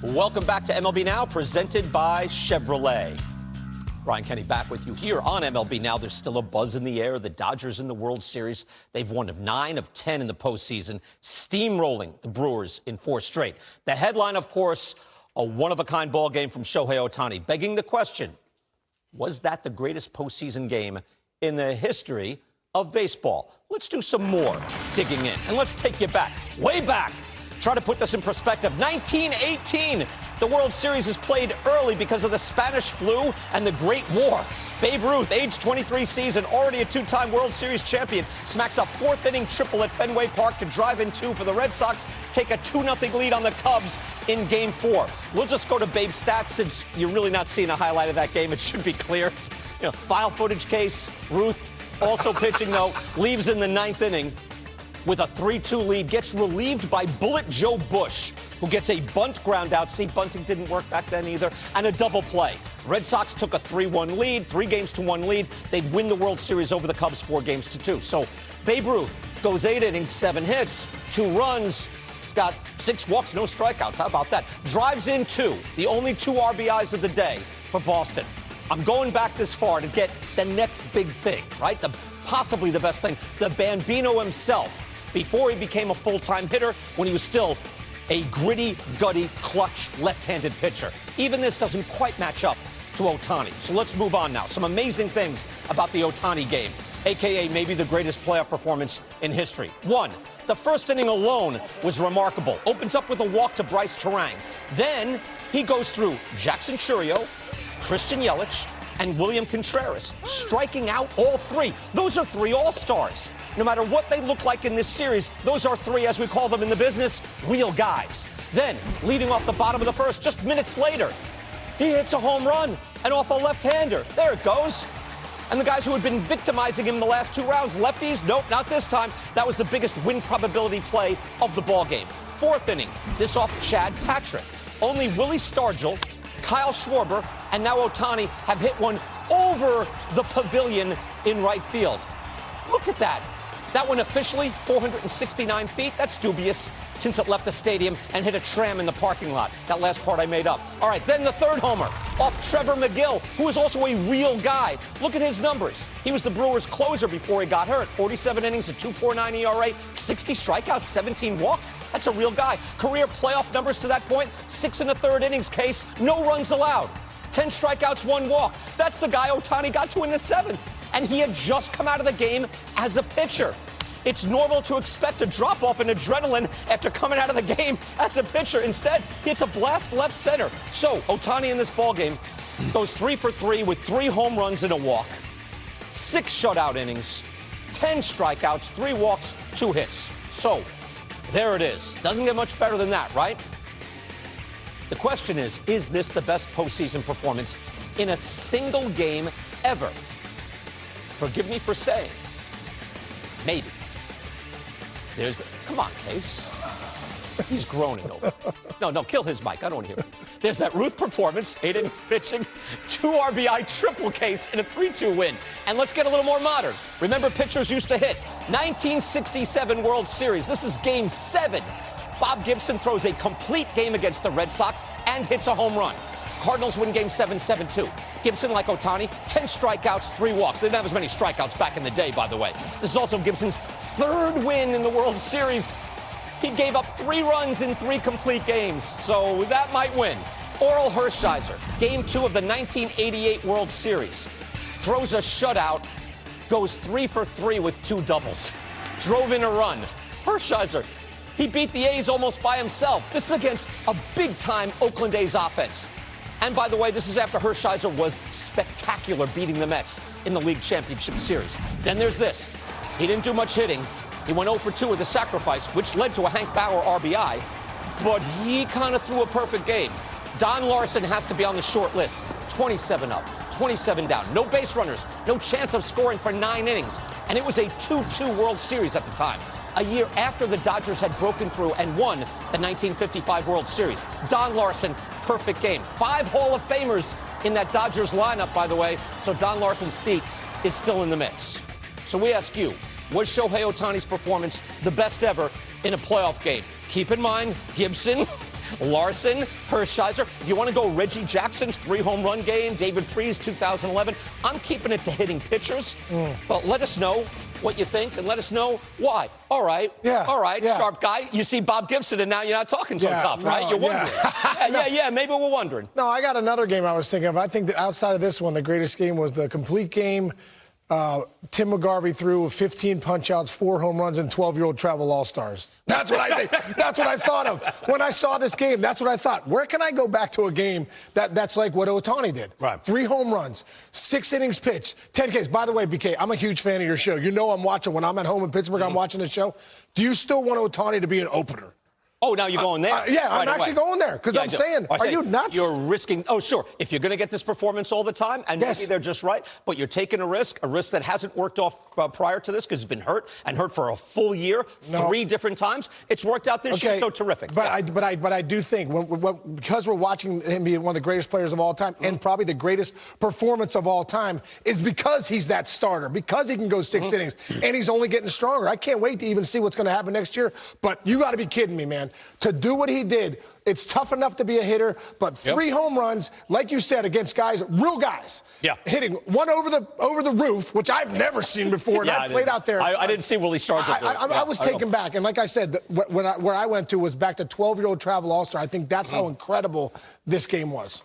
Welcome back to MLB Now, presented by Chevrolet. Brian Kenny back with you here on MLB Now. There's still a buzz in the air. The Dodgers in the World Series. They've won 9 of 10 in the postseason, steamrolling the Brewers in 4 straight. The headline, of course, a one-of-a-kind ball game from Shohei Ohtani, begging the question, was that the greatest postseason game in the history of baseball? Let's do some more digging in, and let's take you back, way back. Try to put this in perspective. 1918, the World Series is played early because of the Spanish flu and the Great War. Babe Ruth, age 23 season, already a 2-time World Series champion, smacks a 4th-inning triple at Fenway Park to drive in 2 for the Red Sox, take a 2-0 lead on the Cubs in Game 4. We'll just go to Babe's stats since you're really not seeing a highlight of that game. It should be clear. It's, file footage case. Ruth, also pitching, though, leaves in the 9th inning with a 3-2 lead, gets relieved by Bullet Joe Bush, who gets a bunt ground out. See, bunting didn't work back then either, and a double play. Red Sox took a 3-1 lead, 3-1 lead. They'd win the World Series over the Cubs 4-2. So Babe Ruth goes 8 innings, 7 hits, 2 runs. He's got 6 walks, no strikeouts. How about that? Drives in 2, the only 2 RBIs of the day for Boston. I'm going back this far to get the next big thing, right? Possibly the best thing. The Bambino himself, before he became a full-time hitter, when he was still a gritty, gutty, clutch, left-handed pitcher. Even this doesn't quite match up to Ohtani. So let's move on now. Some amazing things about the Ohtani game, a.k.a. maybe the greatest playoff performance in history. 1, the first inning alone was remarkable. Opens up with a walk to Bryce Terang. Then he goes through Jackson Chourio, Christian Yelich, and William Contreras, striking out all 3. Those are 3 all-stars. No matter what they look like in this series, those are 3, as we call them in the business, real guys. Then, leading off the bottom of the first, just minutes later, he hits a home run and off a left-hander. There it goes. And the guys who had been victimizing him the last 2 rounds, lefties, nope, not this time. That was the biggest win probability play of the ballgame. 4th inning, this off Chad Patrick. Only Willie Stargell, Kyle Schwarber, and now Ohtani have hit one over the pavilion in right field. Look at that. That one officially 469 feet. That's dubious since it left the stadium and hit a tram in the parking lot. That last part I made up. All right, then the 3rd homer off Trevor McGill, who is also a real guy. Look at his numbers. He was the Brewers' closer before he got hurt. 47 innings, a 2.49 ERA, 60 strikeouts, 17 walks. That's a real guy. Career playoff numbers to that point, 6 1/3 innings case, no runs allowed. 10 strikeouts, 1 walk. That's the guy Ohtani got to in the 7th. And he had just come out of the game as a pitcher. It's normal to expect a drop-off in adrenaline after coming out of the game as a pitcher. Instead, it's a blast left center. So, Ohtani in this ballgame goes 3 for 3 with 3 home runs and a walk, 6 shutout innings, 10 strikeouts, 3 walks, 2 hits. So, there it is. Doesn't get much better than that, right? The question is this the best postseason performance in a single game ever? Forgive me for saying, maybe. Come on, Case. He's groaning over. No, kill his mic. I don't want to hear it. There's that Ruth performance, 8 innings pitching, 2 RBI triple case in a 3-2 win. And let's get a little more modern. Remember, pitchers used to hit. 1967 World Series. This is Game 7. Bob Gibson throws a complete game against the Red Sox and hits a home run. Cardinals win Game 7, 7-2. Gibson, like Ohtani, 10 strikeouts, 3 walks. They didn't have as many strikeouts back in the day, by the way. This is also Gibson's 3rd win in the World Series. He gave up 3 runs in 3 complete games, so that might win. Oral Hershiser, Game 2 of the 1988 World Series. Throws a shutout, goes 3 for 3 with 2 doubles. Drove in a run. Hershiser, he beat the A's almost by himself. This is against a big-time Oakland A's offense. And by the way, this is after Hershiser was spectacular beating the Mets in the League Championship Series. Then there's this. He didn't do much hitting. He went 0 for 2 with a sacrifice, which led to a Hank Bauer RBI. But he kind of threw a perfect game. Don Larsen has to be on the short list. 27 up, 27 down. No base runners, no chance of scoring for 9 innings. And it was a 2-2 World Series at the time, a year after the Dodgers had broken through and won the 1955 World Series. Don Larsen, perfect game. 5 Hall of Famers in that Dodgers lineup, by the way, so Don Larsen's feat is still in the mix. So we ask you, was Shohei Ohtani's performance the best ever in a playoff game? Keep in mind, Gibson Larsen, Hershiser. If you want to go Reggie Jackson's 3-home run game, David Freese, 2011. I'm keeping it to hitting pitchers. But let us know what you think, and let us know why. All right. Yeah. All right, yeah. sharp guy. You see Bob Gibson, and now you're not talking so tough, right? You're wondering. Yeah, maybe we're wondering. No, I got another game I was thinking of. I think that outside of this one, the greatest game was the complete game. Tim McGarvey threw 15 punch-outs, 4 home runs, and 12-year-old travel all-stars. That's what I think. That's what I thought of. When I saw this game, that's what I thought. Where can I go back to a game that's like what Ohtani did? Right. 3 home runs, 6 innings pitched, 10 Ks. By the way, BK, I'm a huge fan of your show. You know I'm watching. When I'm at home in Pittsburgh, I'm watching the show. Do you still want Ohtani to be an opener? Oh, now you're going there. Yeah, right I'm actually going there because I'm saying, are you nuts? You're risking. Oh, sure. If you're going to get this performance all the time, and maybe they're just right, but you're taking a risk that hasn't worked off prior to this because he's been hurt for a full year, 3 different times. It's worked out this year, so terrific. But I do think because we're watching him be one of the greatest players of all time and probably the greatest performance of all time is because he's that starter, because he can go 6 innings and he's only getting stronger. I can't wait to even see what's going to happen next year. But you got to be kidding me, man. To do what he did, it's tough enough to be a hitter, but 3 home runs, like you said, against guys, real guys, hitting one over the roof, which I've never seen before. And I played out there. I didn't see Willie Stargell. I was taken back, and like I said, where I went to was back to 12-year-old travel all-star. I think that's how incredible this game was.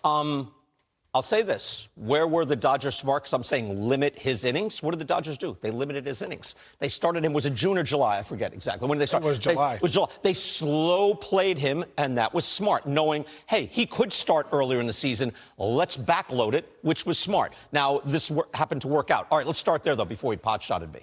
I'll say this. Where were the Dodgers smart? Because I'm saying limit his innings. What did the Dodgers do? They limited his innings. They started him, was it June or July? I forget exactly. When did they start? It was July. It was July. They slow played him, and that was smart, knowing, hey, he could start earlier in the season. Let's backload it, which was smart. Now, this happened to work out. All right, let's start there, though, before he pot-shotted me.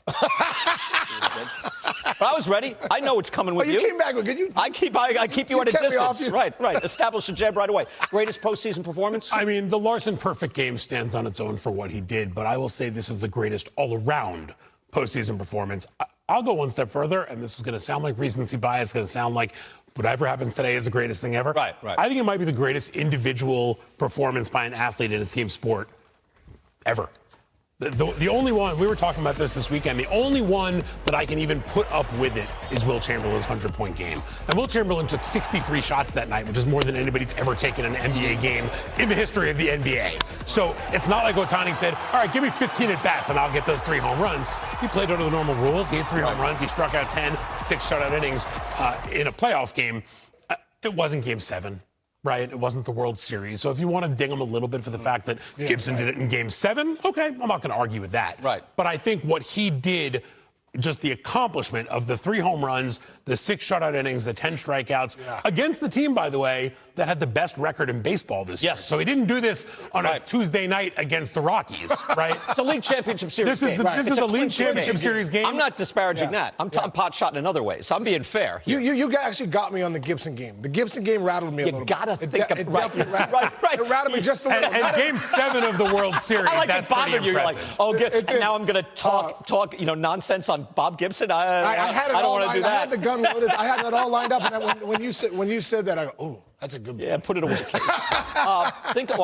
But I was ready. I know it's coming with you. You came back with you. I keep you at a distance. Right. Establish a jab right away. Greatest postseason performance? I mean, the Larsen perfect game stands on its own for what he did, but I will say this is the greatest all-around postseason performance. I'll go one step further, and this is going to sound like recency bias. It's going to sound like whatever happens today is the greatest thing ever. Right. I think it might be the greatest individual performance by an athlete in a team sport ever. The only one, we were talking about this weekend, the only one that I can even put up with it is Will Chamberlain's 100-point game. And Will Chamberlain took 63 shots that night, which is more than anybody's ever taken in an NBA game in the history of the NBA. So it's not like Ohtani said, all right, give me 15 at-bats and I'll get those 3 home runs. He played under the normal rules. He had 3 home runs. He struck out 10, 6 shutout innings in a playoff game. It wasn't Game 7. Right, it wasn't the World Series. So if you want to ding him a little bit for the fact that Gibson did it in Game 7, okay, I'm not going to argue with that. Right. But I think what he did, just the accomplishment of the 3 home runs, the 6 shutout innings, the 10 strikeouts, against the team, by the way, that had the best record in baseball this year. So he didn't do this on a Tuesday night against the Rockies, right? It's a league championship series game. This is a league championship series game. I'm not disparaging that. I'm pot-shotting in other ways. I'm being fair. You actually got me on the Gibson game. The Gibson game rattled me a little bit. You got to think of it. It rattled me just a little. And Game 7 of the World Series, I like that's it bothered pretty you. impressive. And now I'm going to talk nonsense on Bob Gibson. I had it I don't all. want to do that. I had the gun loaded. I had that all lined up. And when you said that, I go, oh, that's a good one. Yeah, put it away, Kate. All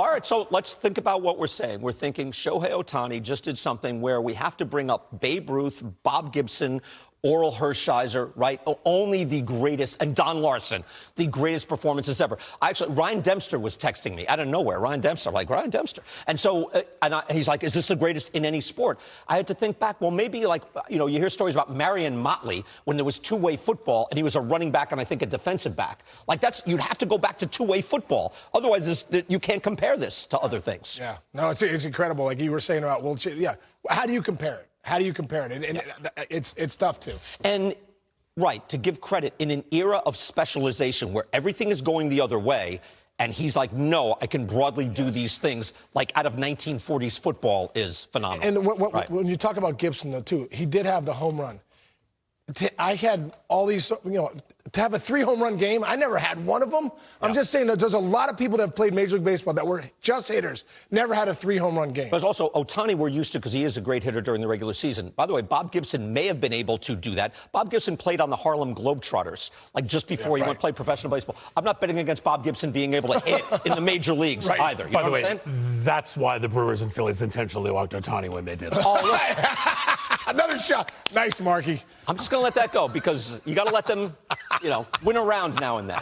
right, so let's think about what we're saying. We're thinking Shohei Ohtani just did something where we have to bring up Babe Ruth, Bob Gibson, Oral Hershiser, right? Only the greatest, and Don Larsen, the greatest performances ever. Ryan Dempster was texting me out of nowhere. Ryan Dempster. And so, he's like, is this the greatest in any sport? I had to think back, well, maybe you hear stories about Marion Motley when there was two-way football and he was a running back and I think a defensive back. You'd have to go back to two-way football. Otherwise, you can't compare this to other things. Yeah. No, it's incredible. Like you were saying about, how do you compare it? How do you compare it? And it's tough, too. And, to give credit, in an era of specialization where everything is going the other way, and he's like, no, I can broadly do these things, out of 1940s football is phenomenal. And when you talk about Gibson, though, too, he did have the home run. I had all these, to have a 3 home run game, I never had one of them. I'm just saying that there's a lot of people that have played Major League Baseball that were just hitters, never had a 3 home run game. But also, Ohtani we're used to because he is a great hitter during the regular season. By the way, Bob Gibson may have been able to do that. Bob Gibson played on the Harlem Globetrotters, just before he went to play professional baseball. I'm not betting against Bob Gibson being able to hit in the major leagues either. You know what I'm saying? That's why the Brewers and Phillies intentionally walked Ohtani when they did that. Another shot. Nice, Marky. I'm just going to let that go because you got to let them, win a round now and then.